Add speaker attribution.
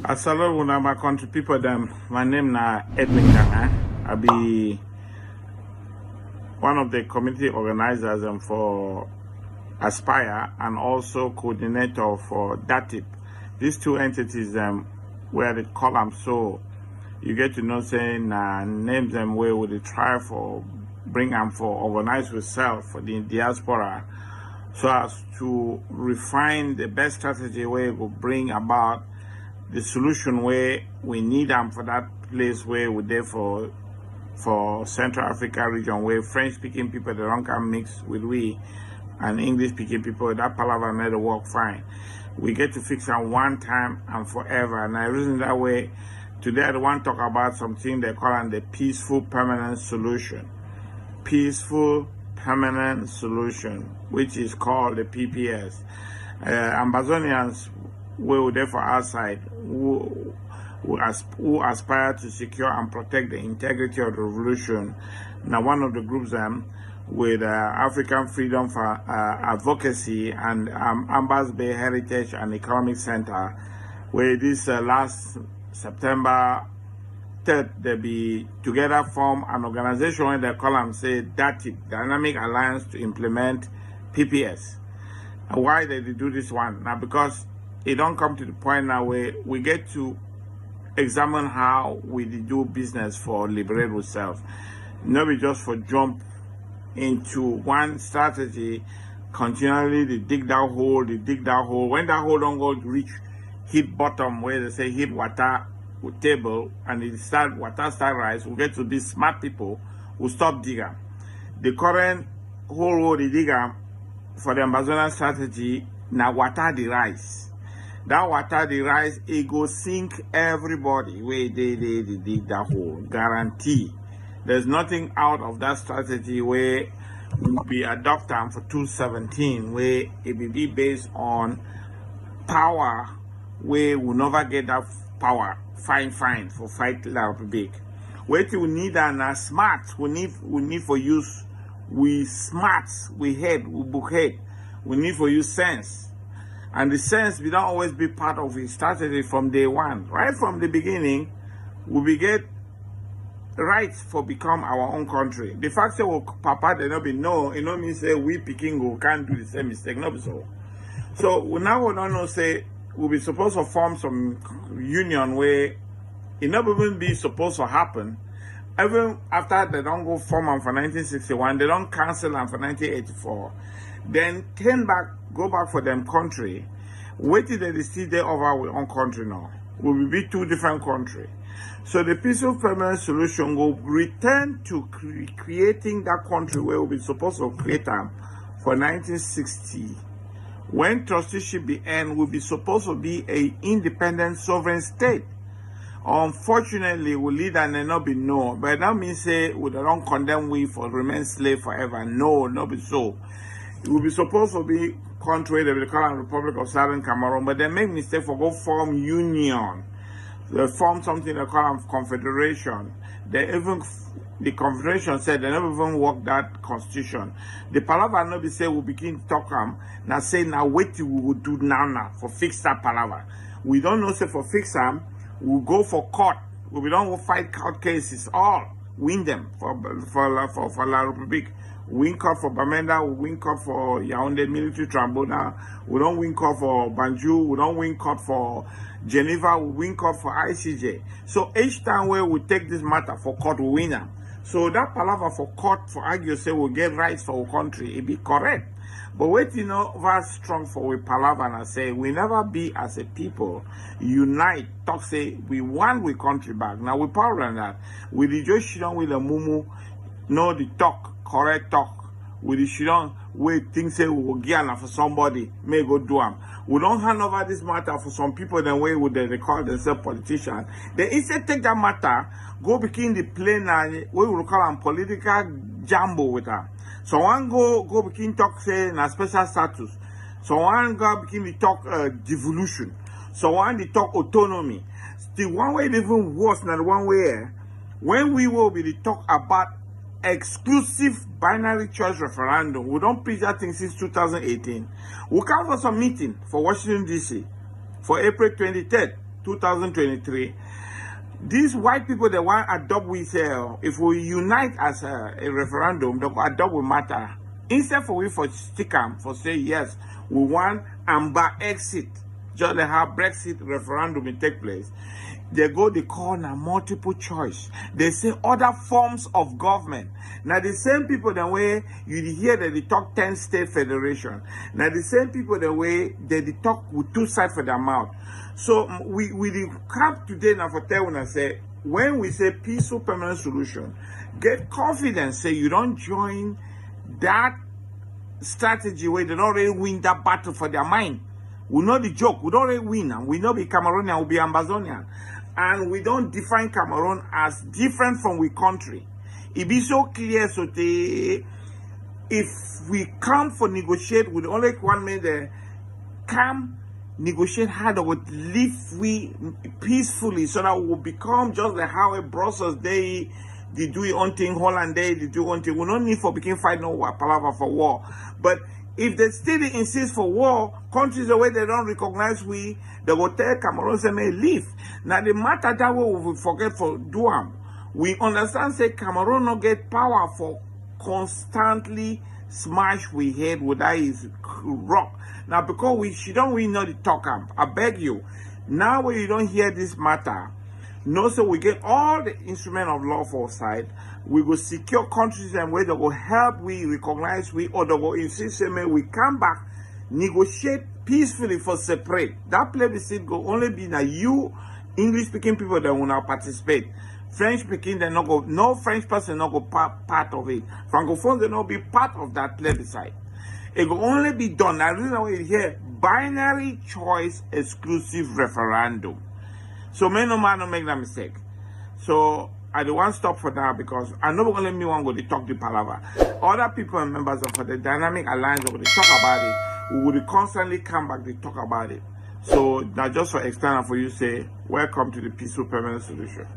Speaker 1: Assalamu my country people them. My name na Edwin Ngang. I be one of the community organizers for Aspire and also coordinator for DATIP. These two entities where they call them, so you get to know saying names them where would they try for bring them for organize yourself for the diaspora so as to refine the best strategy where will bring about the solution where we need them for that place where we're there for Central Africa region where French speaking people they don't come mix with we and English speaking people that palaver made work fine. We get to fix them one time and forever. And I reason that way today I want to talk about something they call the peaceful permanent solution. Peaceful permanent solution, which is called the PPS. Ambazonians will therefore outside who aspire to secure and protect the integrity of the revolution. Now one of the groups with African Freedom for Advocacy and Ambas Bay Heritage and Economic Center, where this last September 3rd they be together form an organization where they call them say DATIP, Dynamic Alliance to Implement PPS. And why they do this one? Now because it don't come to the point now where we get to examine how we do business for liberate ourselves. Not be just for jump into one strategy, continually they dig that hole. When that hole don't go reach hit bottom where they say hit water with table and water start rise, we get to these smart people who stop digging. The current hole they dig for the Amazonian strategy, now water the rise. That water the rise, it go sink everybody where they dig that hole. Guarantee. There's nothing out of that strategy where will be adopted for 2017 where it will be based on power where we never get that power. Fine for fight la big. What we need are smart. We need for use. We smart. We head. We book head. We need for use sense. And the sense we don't always be part of the strategy from day one. Right from the beginning, we get rights for become our own country. The fact that we papa they not be no, it don't mean say we picking we can't do the same mistake, not so. So we don't know say we'll be supposed to form some union where it never even be supposed to happen. Even after they don't go form them for 1961, they don't cancel them for 1984. Then go back for them country. Wait till they still there over our own country now. We will be two different countries. So the peaceful permanent solution will return to creating that country where we'll be supposed to create them for 1960. When trusteeship be end, will be supposed to be an independent sovereign state. Unfortunately, we lead and there not be no. But that means say we don't condemn we for remain slave forever. No, not be so. It will be supposed to be country they will call it Republic of Southern Cameroon, but they make mistake for go form union. They form something they call them confederation. The confederation said they never even work that constitution. The palaver no be say we begin to talk now say now wait till we will do now for fix that palaver. We don't know say for fix them, we'll go for court. We don't go fight court cases, all win them for La Republique. Win court for Bamenda, we win court for Yaoundé military tribunal, we don't win court for Banjul, we don't win court for Geneva, we win court for ICJ. So each time where we take this matter for court, we win them. So that palaver for court for argue say we get rights for our country, it be correct. But wait, very strong for we palaver and I say we never be as a people unite, talk say we want we country back. Now we power on that. We the just shit with the mumu, no the talk. Correct talk with the shidon where things say we will get for somebody may go do them. We don't hand over this matter for some people then way would they call themselves politicians. They instead take that matter, go begin the plain and we will call them political jambo with them. So one go begin talk say in a special status. So one go begin to talk devolution. So one they talk autonomy. The one way even worse than the one way when we will be the talk about exclusive binary choice referendum. We don't preach that thing since 2018. We come for some meeting for Washington DC for April 23rd. 2023, these white people, they want to adopt with, if we unite as a referendum, they will adopt with matter. Instead for we for stick them, for say, yes, we want Amba exit, just like how Brexit referendum will take place. They call now multiple choice. They say other forms of government. Now the same people the way you hear that they talk 10 state federation. Now the same people the way they talk with two sides for their mouth. So we come today now for tell when I say when we say peaceful permanent solution, get confidence. Say you don't join that strategy where they don't really win that battle for their mind. We know the joke. We don't really win, and we know be Cameroonian, we be Ambazonian. And we don't define Cameroon as different from we country. It be so clear, so if we come for negotiate with only one man there, come negotiate hard or live we peacefully so that we will become just like how a Brussels they do it on thing, Holland they do one thing. We don't need for begin fight no palaver for war. But if they still insist for war, countries the way they don't recognize we, they will tell Cameroon say may leave. Now the matter that way we forget for Duam. We understand say Cameroon not get power for constantly smash we head with that is rock. Now because she don't really know the talk I beg you. Now when you don't hear this matter, no, so we get all the instrument of law for side. We will secure countries and where they will help we recognize we or they will insist we come back, negotiate peacefully for separate. That plebiscite will only be now you English speaking people that will now participate. French speaking they not go, no French person not go part of it. Francophones they not be part of that plebiscite. It will only be done. Now reason why you hear binary choice exclusive referendum. So may no man not make that mistake. So I don't want to stop for that because I know only me one go to talk the palaver. Other people and members of the dynamic alliance will talk about it. We will constantly come back to talk about it. So now just for external for you say welcome to the peaceful permanent solution.